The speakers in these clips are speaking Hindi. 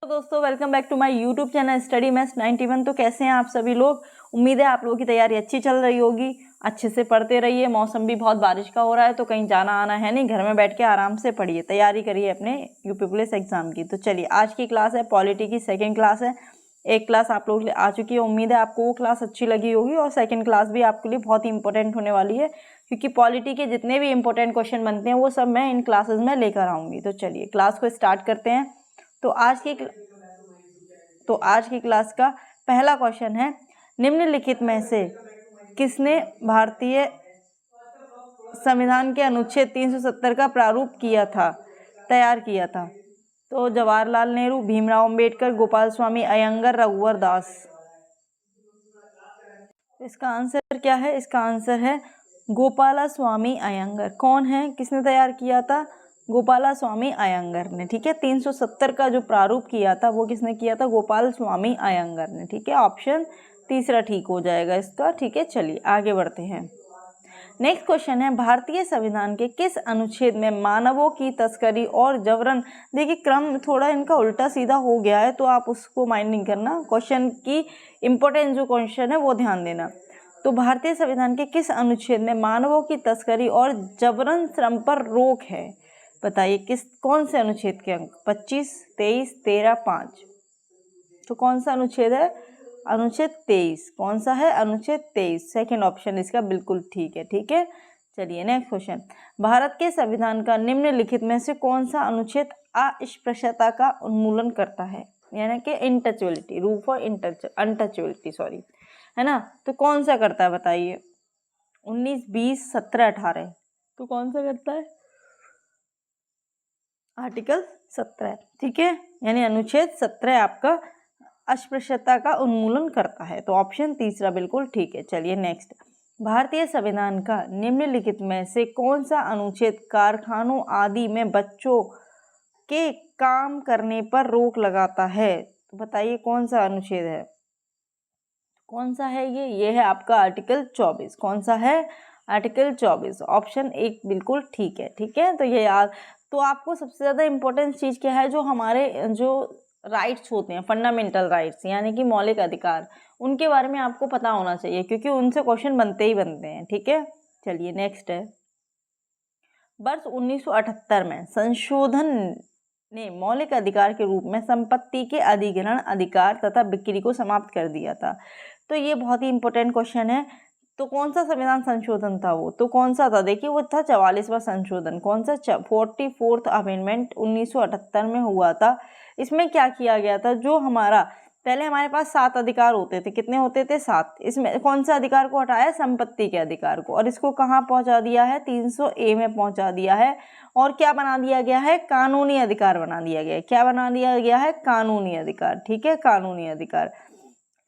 दोस्तों welcome back to my YouTube channel study maths 91। तो कैसे हैं आप सभी लोग। उम्मीद है आप लोगों की तैयारी अच्छी चल रही होगी। अच्छे से पढ़ते रहिए। मौसम भी बहुत बारिश का हो रहा है तो कहीं जाना आना है नहीं, घर में बैठ के आराम से पढ़िए, तैयारी करिए अपने यूपी पुलिस एग्जाम की। तो चलिए आज की क्लास है पॉलिटी की, सेकेंड क्लास है। एक क्लास आप लोग आ चुकी है, उम्मीद है आपको वो क्लास अच्छी लगी होगी और सेकेंड क्लास भी आपके लिए बहुत ही इंपॉर्टेंट होने वाली है, क्योंकि पॉलिटी के जितने भी इंपॉर्टेंट क्वेश्चन बनते हैं वो सब मैं इन क्लासेस में लेकर आऊँगी। तो चलिए क्लास को स्टार्ट करते हैं। तो आज की क्लास का पहला क्वेश्चन है, निम्नलिखित में से किसने भारतीय संविधान के अनुच्छेद 370 का प्रारूप तैयार किया था। तो जवाहरलाल नेहरू, भीमराव अंबेडकर, गोपाल स्वामी अयंगर, रघुवर दास। इसका आंसर क्या है? इसका आंसर है गोपाला स्वामी अयंगर। कौन है, किसने तैयार किया था? गोपाला स्वामी अयंगर ने। ठीक है, 370 का जो प्रारूप किया था वो किसने किया था? गोपाल स्वामी अयंगर ने। ठीक है, ऑप्शन तीसरा ठीक हो जाएगा इसका। ठीक है, चलिए आगे बढ़ते हैं। नेक्स्ट क्वेश्चन है, भारतीय संविधान के किस अनुच्छेद में मानवों की तस्करी और जबरन, देखिए क्रम थोड़ा इनका उल्टा सीधा हो गया है तो आप उसको माइंड नहीं करना, क्वेश्चन की इंपॉर्टेंट जो क्वेश्चन है वो ध्यान देना। तो भारतीय संविधान के किस अनुच्छेद में मानवों की तस्करी और जबरन श्रम पर रोक है? बताइए कौन से अनुच्छेद के अंक? 25, 23, 13, 5। तो कौन सा अनुच्छेद है? अनुच्छेद 23। कौन सा है? अनुच्छेद 23। सेकेंड ऑप्शन इसका बिल्कुल ठीक है। ठीक है, चलिए नेक्स्ट क्वेश्चन, भारत के संविधान का निम्नलिखित में से कौन सा अनुच्छेद अस्पृश्यता का उन्मूलन करता है? यानी कि इनटचेबिलिटी, रूल फॉर अनटचेबिलिटी, सॉरी, है ना। तो कौन सा करता है बताइए? 19, 20, 17, 18। तो कौन सा करता है? आर्टिकल 17। ठीक है, यानी अनुच्छेद 17 आपका अस्पृश्यता का उन्मूलन करता है। तो ऑप्शन तीसरा बिल्कुल ठीक है। चलिए नेक्स्ट, भारतीय संविधान का निम्नलिखित में से कौन सा अनुच्छेद कारखानों आदि में बच्चों के काम करने पर रोक लगाता है? तो बताइए कौन सा अनुच्छेद है? कौन सा है ये है आपका आर्टिकल 24। कौन सा है? आर्टिकल 24। ऑप्शन एक बिल्कुल ठीक है। ठीक है, तो ये याद, तो आपको सबसे ज़्यादा इम्पोर्टेंट चीज़ क्या है? जो हमारे जो राइट्स होते हैं, फंडामेंटल राइट्स यानी कि मौलिक अधिकार, उनके बारे में आपको पता होना चाहिए, क्योंकि उनसे क्वेश्चन बनते ही बनते हैं। ठीक है, चलिए नेक्स्ट है, वर्ष 1978 में संशोधन ने मौलिक अधिकार के रूप में संपत्ति के अधिग्रहण, अधिकार तथा बिक्री को समाप्त कर दिया था। तो ये बहुत ही इंपॉर्टेंट क्वेश्चन है। तो कौन सा संविधान संशोधन था वो? तो कौन सा था? देखिए वो था 44वां संशोधन। कौन सा? 44th अमेंडमेंट 1978 में हुआ था। इसमें क्या किया गया था? जो हमारा पहले हमारे पास 7 अधिकार होते थे, कितने होते थे? 7। इसमें कौन सा अधिकार को हटाया? संपत्ति के अधिकार को, और इसको कहाँ पहुंचा दिया है? 300A में पहुंचा दिया है। और क्या बना दिया गया है? कानूनी अधिकार बना दिया गया है। क्या बना दिया गया है? कानूनी अधिकार। ठीक है, कानूनी अधिकार।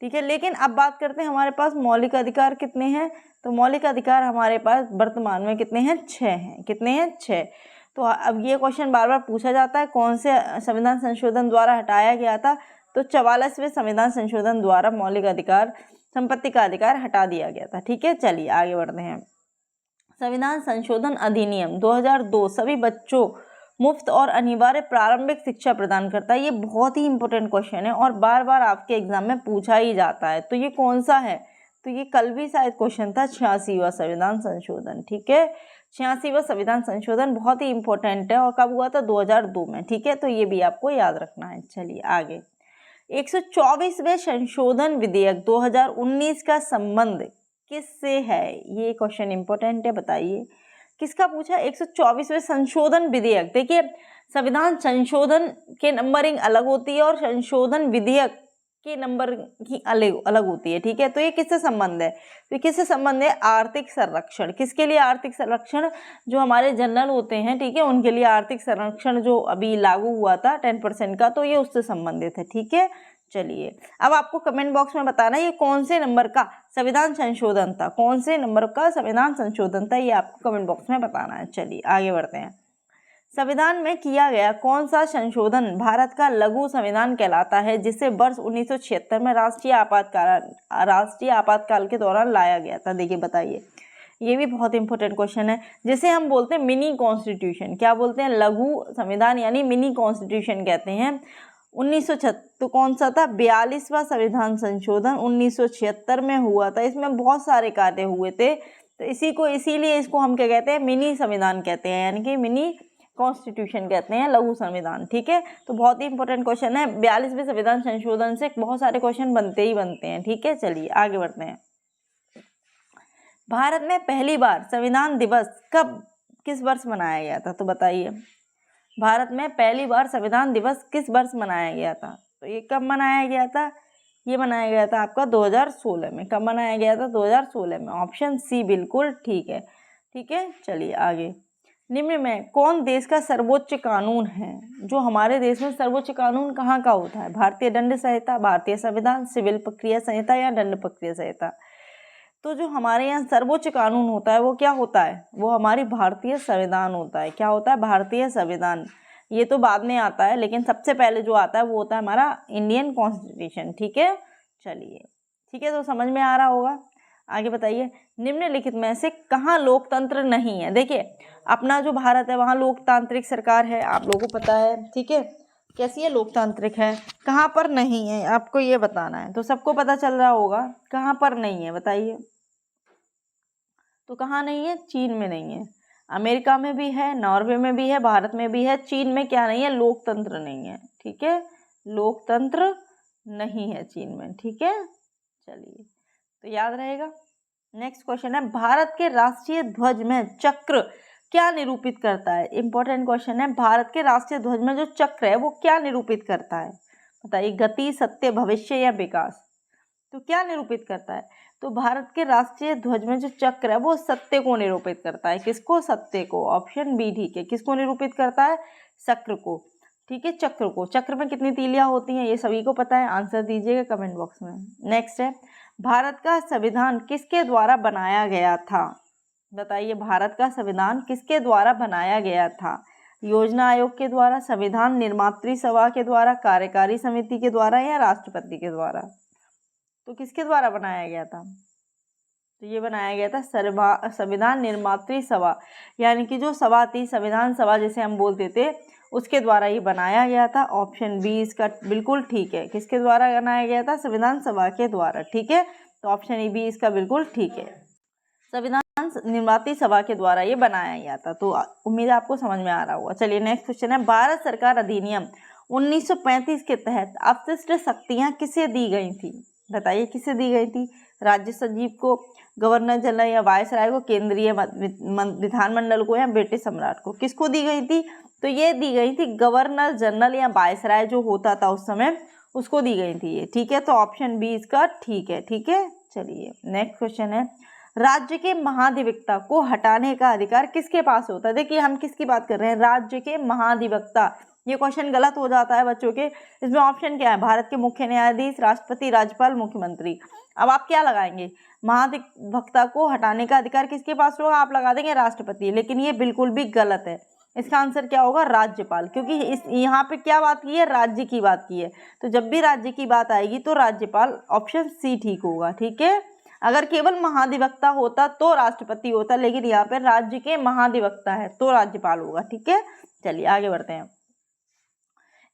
ठीक है, लेकिन अब बात करते हैं हमारे पास मौलिक अधिकार कितने हैं। तो मौलिक अधिकार हमारे पास वर्तमान में कितने हैं? 6 हैं। कितने हैं? 6। तो अब ये क्वेश्चन बार बार पूछा जाता है, कौन से संविधान संशोधन द्वारा हटाया गया था? तो 44वें संविधान संशोधन द्वारा मौलिक अधिकार, संपत्ति का अधिकार हटा दिया गया था। ठीक है, चलिए आगे बढ़ते हैं। संविधान संशोधन अधिनियम 2002 सभी बच्चों मुफ्त और अनिवार्य प्रारंभिक शिक्षा प्रदान करता है। ये बहुत ही इंपॉर्टेंट क्वेश्चन है और बार बार आपके एग्जाम में पूछा ही जाता है। तो ये कौन सा है? तो ये कल भी शायद क्वेश्चन था, 86वां संविधान संशोधन। ठीक है, 86वां संविधान संशोधन बहुत ही इंपॉर्टेंट है और कब हुआ था? 2002 में। ठीक है, तो ये भी आपको याद रखना है। चलिए आगे, 124वें संशोधन विधेयक 2019 का संबंध किससे है? ये क्वेश्चन इंपॉर्टेंट है, बताइए किसका पूछा? 124वें संशोधन विधेयक। देखिए संविधान संशोधन के नंबरिंग अलग होती है और संशोधन विधेयक के नंबर की अलग अलग होती है। ठीक है, तो ये किससे संबंध है? तो किससे संबंध है? आर्थिक संरक्षण। किसके लिए आर्थिक संरक्षण? जो हमारे जनरल होते हैं, ठीक है, उनके लिए आर्थिक संरक्षण जो अभी लागू हुआ था 10% का, तो ये उससे संबंधित है। ठीक है, चलिए अब आपको कमेंट बॉक्स में बताना ये कौन से नंबर का संविधान संशोधन था, कौन से नंबर का संविधान संशोधन था, ये आपको कमेंट बॉक्स में बताना है। चलिए आगे बढ़ते हैं। संविधान में किया गया कौन सा संशोधन भारत का लघु संविधान कहलाता है, जिसे वर्ष 1976 में राष्ट्रीय आपातकाल के दौरान लाया गया था? देखिए बताइए, ये भी बहुत इंपॉर्टेंट क्वेश्चन है, जिसे हम बोलते हैं मिनी कॉन्स्टिट्यूशन। क्या बोलते हैं? लघु संविधान यानी मिनी कॉन्स्टिट्यूशन कहते हैं। 1976 तो कौन सा था? 42वां संविधान संशोधन 1976 में हुआ था। इसमें बहुत सारे कार्य हुए थे, तो इसीलिए इसको हम क्या कहते हैं? मिनी संविधान कहते हैं, यानी कि मिनी कॉन्स्टिट्यूशन कहते हैं, लघु संविधान। ठीक है, तो बहुत ही इंपॉर्टेंट क्वेश्चन है। 42वें संविधान संशोधन से बहुत सारे क्वेश्चन बनते ही बनते हैं। ठीक है, चलिए आगे बढ़ते हैं। भारत में पहली बार संविधान दिवस किस वर्ष मनाया गया था? तो बताइए, भारत में पहली बार संविधान दिवस किस वर्ष मनाया गया था? तो ये कब मनाया गया था? ये मनाया गया था आपका 2016 में। कब मनाया गया था? 2016 में। ऑप्शन सी बिल्कुल ठीक है। ठीक है, चलिए आगे। निम्न में कौन देश का सर्वोच्च कानून है? जो हमारे देश में सर्वोच्च कानून कहाँ का होता है? भारतीय दंड संहिता, भारतीय संविधान, सिविल प्रक्रिया संहिता या दंड प्रक्रिया संहिता? तो जो हमारे यहाँ सर्वोच्च कानून होता है वो क्या होता है? वो हमारी भारतीय संविधान होता है। क्या होता है? भारतीय संविधान। ये तो बाद में आता है, लेकिन सबसे पहले जो आता है वो होता है हमारा इंडियन कॉन्स्टिट्यूशन। ठीक है, चलिए ठीक है, तो समझ में आ रहा होगा। आगे बताइए, निम्नलिखित में से कहाँ लोकतंत्र नहीं है? देखिए, अपना जो भारत है वहाँ लोकतांत्रिक सरकार है, आप लोगों को पता है। ठीक है, कैसी है? लोकतांत्रिक है। कहाँ पर नहीं है आपको ये बताना है, तो सबको पता चल रहा होगा कहाँ पर नहीं है, बताइए। तो कहाँ नहीं है? चीन में नहीं है, अमेरिका में भी है, नॉर्वे में भी है, भारत में भी है। चीन में क्या नहीं है? लोकतंत्र नहीं है। ठीक है, लोकतंत्र नहीं है चीन में। ठीक है, चलिए तो याद रहेगा। नेक्स्ट क्वेश्चन है, भारत के राष्ट्रीय ध्वज में चक्र क्या निरूपित करता है? इंपॉर्टेंट क्वेश्चन है। भारत के राष्ट्रीय ध्वज में जो चक्र है वो क्या निरूपित करता है? बताइए, गति, सत्य, भविष्य या विकास? तो क्या निरूपित करता है? तो भारत के राष्ट्रीय ध्वज में जो चक्र है वो सत्य को निरूपित करता है। किसको? सत्य को। ऑप्शन बी ठीक है। किसको निरूपित करता है? चक्र को। ठीक है, चक्र को। चक्र में कितनी तीलियां होती हैं ये सभी को पता है, आंसर दीजिएगा कमेंट बॉक्स में। नेक्स्ट है, भारत का संविधान किसके द्वारा बनाया गया था? बताइए, भारत का संविधान किसके द्वारा बनाया गया था? योजना आयोग के द्वारा, संविधान निर्मात्री सभा के द्वारा, कार्यकारी समिति के द्वारा या राष्ट्रपति के द्वारा? तो किसके द्वारा बनाया गया था? तो ये बनाया गया था संविधान निर्मात्री सभा, यानी कि जो सभा थी, संविधान सभा जिसे हम बोलते थे, उसके द्वारा ये बनाया गया था। ऑप्शन बी इसका बिल्कुल ठीक है। किसके द्वारा बनाया गया था? संविधान सभा के द्वारा। ठीक है, तो ऑप्शन बी इसका बिल्कुल ठीक है, संविधान निर्मात्री सभा के द्वारा ये बनाया गया था। तो उम्मीद है आपको समझ में आ रहा होगा। चलिए नेक्स्ट क्वेश्चन है, भारत सरकार अधिनियम 1935 के तहत अवशिष्ट शक्तियाँ किसे दी गई थी? बताइए, किसे दी गई थी? राज्य सचिव को, गवर्नर जनरल या वायसराय को, केंद्रीय विधानमंडल को या ब्रिटिश सम्राट को? किसको दी गई थी? तो ये दी गई थी गवर्नर जनरल या वायसराय जो होता था उस समय, उसको दी गई थी ये। ठीक है, तो ऑप्शन बी इसका ठीक है। ठीक है, चलिए नेक्स्ट क्वेश्चन है, राज्य के महाधिवक्ता को हटाने का अधिकार किसके पास होता है? देखिए, हम किसकी बात कर रहे हैं? राज्य के महाधिवक्ता। ये क्वेश्चन गलत हो जाता है बच्चों के। इसमें ऑप्शन क्या है? भारत के मुख्य न्यायाधीश, राष्ट्रपति, राज्यपाल, मुख्यमंत्री। अब आप क्या लगाएंगे? महाधिवक्ता को हटाने का अधिकार किसके पास होगा? आप लगा देंगे राष्ट्रपति, लेकिन ये बिल्कुल भी गलत है। इसका आंसर क्या होगा? राज्यपाल, क्योंकि इस यहाँ पे क्या बात की है? राज्य की बात की है। तो जब भी राज्य की बात आएगी तो राज्यपाल, ऑप्शन सी ठीक होगा। ठीक है, अगर केवल महाधिवक्ता होता तो राष्ट्रपति होता, लेकिन यहाँ पे राज्य के महाधिवक्ता है तो राज्यपाल होगा। ठीक है, चलिए आगे बढ़ते हैं।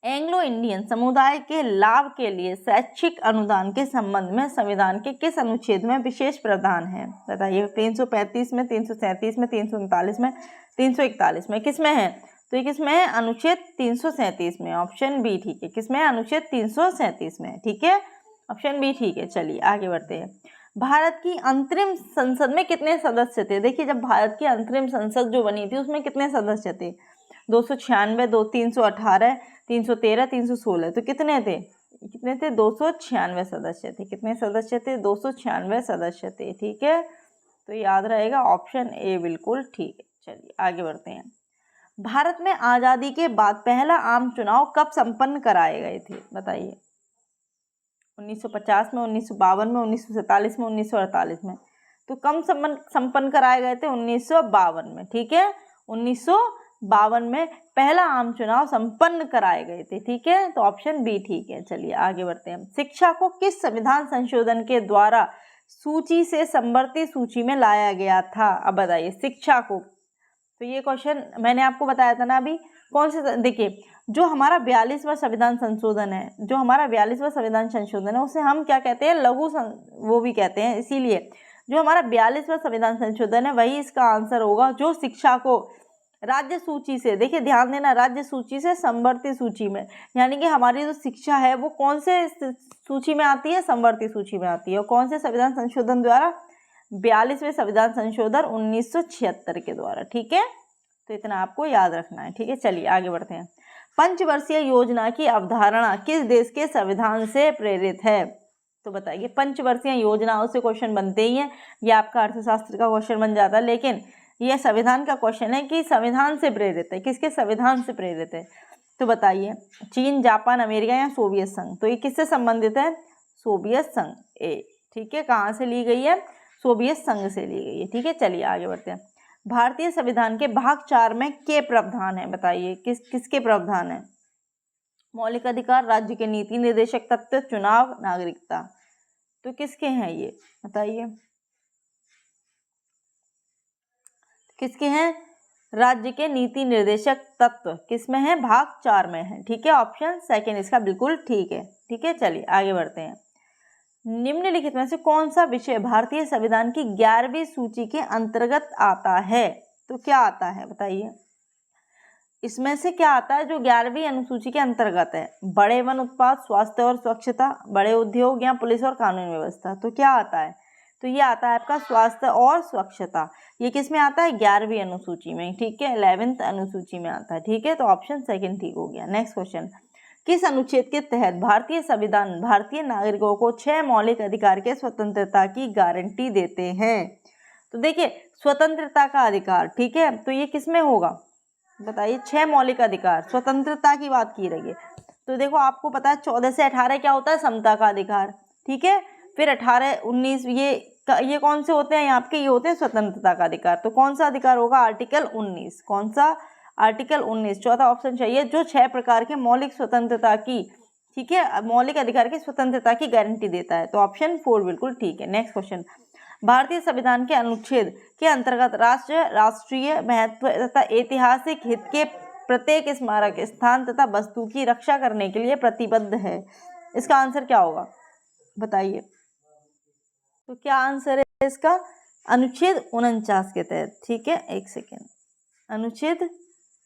एंग्लो इंडियन समुदाय के लाभ के लिए शैक्षिक अनुदान के संबंध में संविधान के किस अनुच्छेद में विशेष प्रावधान है? बताइए, 335 में, 337 में, 339 में, 341 में? किस में है? तो ये किस में है? अनुच्छेद 337 में। ऑप्शन बी ठीक है। किस में? अनुच्छेद 337 में। ठीक है, ऑप्शन बी ठीक है। चलिए आगे बढ़ते हैं। भारत की अंतरिम संसद में कितने सदस्य थे? देखिए, जब भारत की अंतरिम संसद जो बनी थी उसमें कितने सदस्य थे? 296, 318, 313, 316। तो कितने थे? 296 सदस्य थे। कितने सदस्य थे? 296 सदस्य थे। ठीक है, तो याद रहेगा ऑप्शन ए बिल्कुल ठीक है। चलिए आगे बढ़ते हैं। भारत में आज़ादी के बाद पहला आम चुनाव कब संपन्न कराए गए थे? बताइए, 1950 में, 1952 में, 1947 में, 1948 में? तो कम संपन्न कराए गए थे 1952 में। ठीक है, 1952 में पहला आम चुनाव संपन्न कराए गए थे। ठीक है, तो ऑप्शन बी ठीक है। चलिए आगे बढ़ते हैं। शिक्षा को किस संविधान संशोधन के द्वारा सूची से समवर्ती सूची में लाया गया था? अब बताइए, शिक्षा को। तो ये क्वेश्चन मैंने आपको बताया था ना अभी, कौन से, देखिए जो हमारा 42वां संविधान संशोधन है, जो हमारा 42वां संविधान संशोधन है उसे हम क्या कहते हैं, वो भी कहते हैं। इसीलिए जो हमारा 42वां संविधान संशोधन है वही इसका आंसर होगा, जो शिक्षा को राज्य सूची से, देखिए ध्यान देना, राज्य सूची से समवर्ती सूची में, यानी कि हमारी जो शिक्षा है वो कौन से सूची में आती है, समवर्ती सूची में आती है। और कौन से संविधान संशोधन द्वारा, 42वें संविधान संशोधन 1976 के द्वारा। ठीक है, तो इतना आपको याद रखना है। ठीक है, चलिए आगे बढ़ते हैं। पंचवर्षीय योजना की अवधारणा किस देश के संविधान से प्रेरित है? तो बताइए, पंचवर्षीय योजनाओं से क्वेश्चन बनते ही हैं, ये आपका अर्थशास्त्र का क्वेश्चन बन जाता है, लेकिन यह संविधान का क्वेश्चन है कि संविधान से प्रेरित है, किसके संविधान से प्रेरित है? तो बताइए, चीन, जापान, अमेरिका या सोवियत संघ? तो ये किससे संबंधित है? सोवियत संघ ए। ठीक है, कहाँ से ली गई है? सोवियत संघ से ली गई है। ठीक है, चलिए आगे बढ़ते हैं। भारतीय संविधान के भाग 4 में के प्रावधान है? बताइए किसके प्रावधान है? मौलिक अधिकार, राज्य के नीति निर्देशक तत्व, चुनाव, नागरिकता। तो किसके हैं ये बताइए, किसके हैं? राज्य के नीति निर्देशक तत्व किसमें है? भाग 4 में है। ठीक है, ऑप्शन सेकंड इसका बिल्कुल ठीक है। ठीक है, चलिए आगे बढ़ते हैं। निम्नलिखित में से कौन सा विषय भारतीय संविधान की 11वीं सूची के अंतर्गत आता है? तो क्या आता है बताइए, इसमें से क्या आता है जो 11वीं अनुसूची के अंतर्गत है? बड़े वन उत्पाद, स्वास्थ्य और स्वच्छता, बड़े उद्योग या पुलिस और कानून व्यवस्था? तो क्या आता है? तो ये आता है आपका स्वास्थ्य और स्वच्छता। ये किस में आता है? 11वीं अनुसूची में। ठीक है, 11th अनुसूची में आता है। ठीक है, तो ऑप्शन सेकंड ठीक हो गया। नेक्स्ट क्वेश्चन, किस अनुच्छेद के तहत भारतीय संविधान भारतीय नागरिकों को 6 मौलिक अधिकार के स्वतंत्रता की गारंटी देते हैं? तो देखिए, स्वतंत्रता का अधिकार, ठीक है, तो ये किस में होगा बताइए? 6 मौलिक अधिकार, स्वतंत्रता की बात की रही है। तो देखो, आपको पता है 14 से 18 क्या होता है? समता का अधिकार। ठीक है, फिर 18, 19 ये कौन से होते हैं? आपके ये होते हैं स्वतंत्रता का अधिकार। तो कौन सा अधिकार होगा? आर्टिकल 19। कौन सा? आर्टिकल 19। चौथा ऑप्शन चाहिए, जो 6 प्रकार के मौलिक स्वतंत्रता की, ठीक है, मौलिक अधिकार की स्वतंत्रता की गारंटी देता है। तो ऑप्शन 4 बिल्कुल ठीक है। नेक्स्ट क्वेश्चन, भारतीय संविधान के अनुच्छेद के अंतर्गत राष्ट्रीय महत्व तथा ऐतिहासिक हित के प्रत्येक स्मारक, स्थान तथा वस्तु की रक्षा करने के लिए प्रतिबद्ध है? इसका आंसर क्या होगा बताइए? तो क्या आंसर है इसका? अनुच्छेद 49 के तहत। ठीक है, एक सेकेंड, अनुच्छेद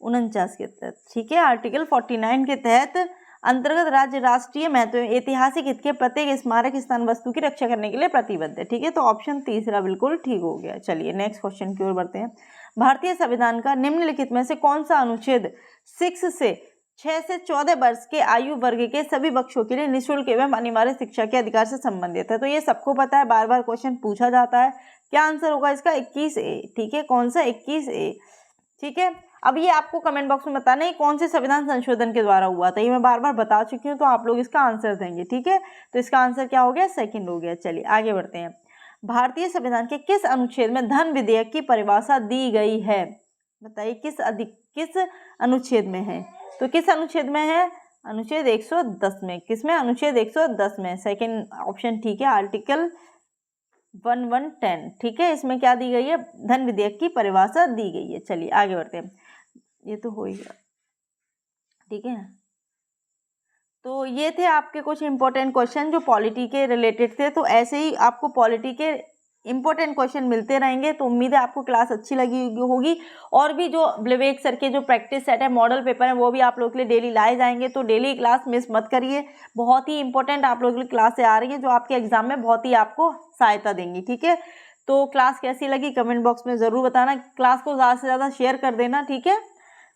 49 के तहत। ठीक है, आर्टिकल 49 के तहत अंतर्गत राज्य राष्ट्रीय महत्व ऐतिहासिक हित के प्रत्येक स्मारक, स्थान, वस्तु की रक्षा करने के लिए प्रतिबद्ध है। ठीक है, तो ऑप्शन तीसरा बिल्कुल ठीक हो गया। चलिए नेक्स्ट क्वेश्चन की ओर बढ़ते हैं। भारतीय संविधान का निम्नलिखित में से कौन सा अनुच्छेद 6 से 14 वर्ष के आयु वर्ग के सभी बच्चों के लिए निःशुल्क एवं अनिवार्य शिक्षा के अधिकार से संबंधित है? तो ये सबको पता है, बार बार क्वेश्चन पूछा जाता है। क्या आंसर होगा इसका? 21A। ठीक है, कौन सा? 21A। ठीक है, अब ये आपको कमेंट बॉक्स में बताना है कौन से संविधान संशोधन के द्वारा हुआ था। ये मैं बार बार बता चुकी हूँ, तो आप लोग इसका आंसर देंगे। ठीक है, तो इसका आंसर क्या हो गया? सेकंड हो गया। चलिए आगे बढ़ते हैं। भारतीय संविधान के किस अनुच्छेद में धन विधेयक की परिभाषा दी गई है? बताइए, किस अनुच्छेद में है? तो किस अनुच्छेद में है? अनुच्छेद 110 में। किस में? अनुच्छेद 110 में। सेकंड ऑप्शन ठीक है, आर्टिकल 1110। ठीक है, इसमें क्या दी गई है? धन विधेयक की परिभाषा दी गई है। चलिए आगे बढ़ते हैं। ये तो हो ही गया। ठीक है, तो ये थे आपके कुछ इंपॉर्टेंट क्वेश्चन जो पॉलिटी के रिलेटेड थे। तो ऐसे ही आपको पॉलिटी के इंपॉर्टेंट क्वेश्चन मिलते रहेंगे। तो उम्मीद है आपको क्लास अच्छी लगी होगी। और भी जो विवेक सर के जो प्रैक्टिस सेट है, मॉडल पेपर है, वो भी आप लोगों के लिए डेली लाए जाएंगे। तो डेली क्लास मिस मत करिए, बहुत ही इंपॉर्टेंट आप लोगों के लिए क्लासें आ रही हैं जो आपके एग्जाम में बहुत ही आपको सहायता देंगी। ठीक है, तो क्लास कैसी लगी कमेंट बॉक्स में ज़रूर बताना। क्लास को ज़्यादा से ज़्यादा शेयर कर देना। ठीक है,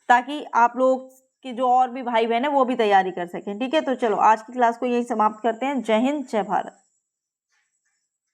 ताकि आप लोग कि जो और भी भाई बहन है वो भी तैयारी कर सकें। ठीक है, तो चलो आज की क्लास को यही समाप्त करते हैं। जय हिंद, जय भारत।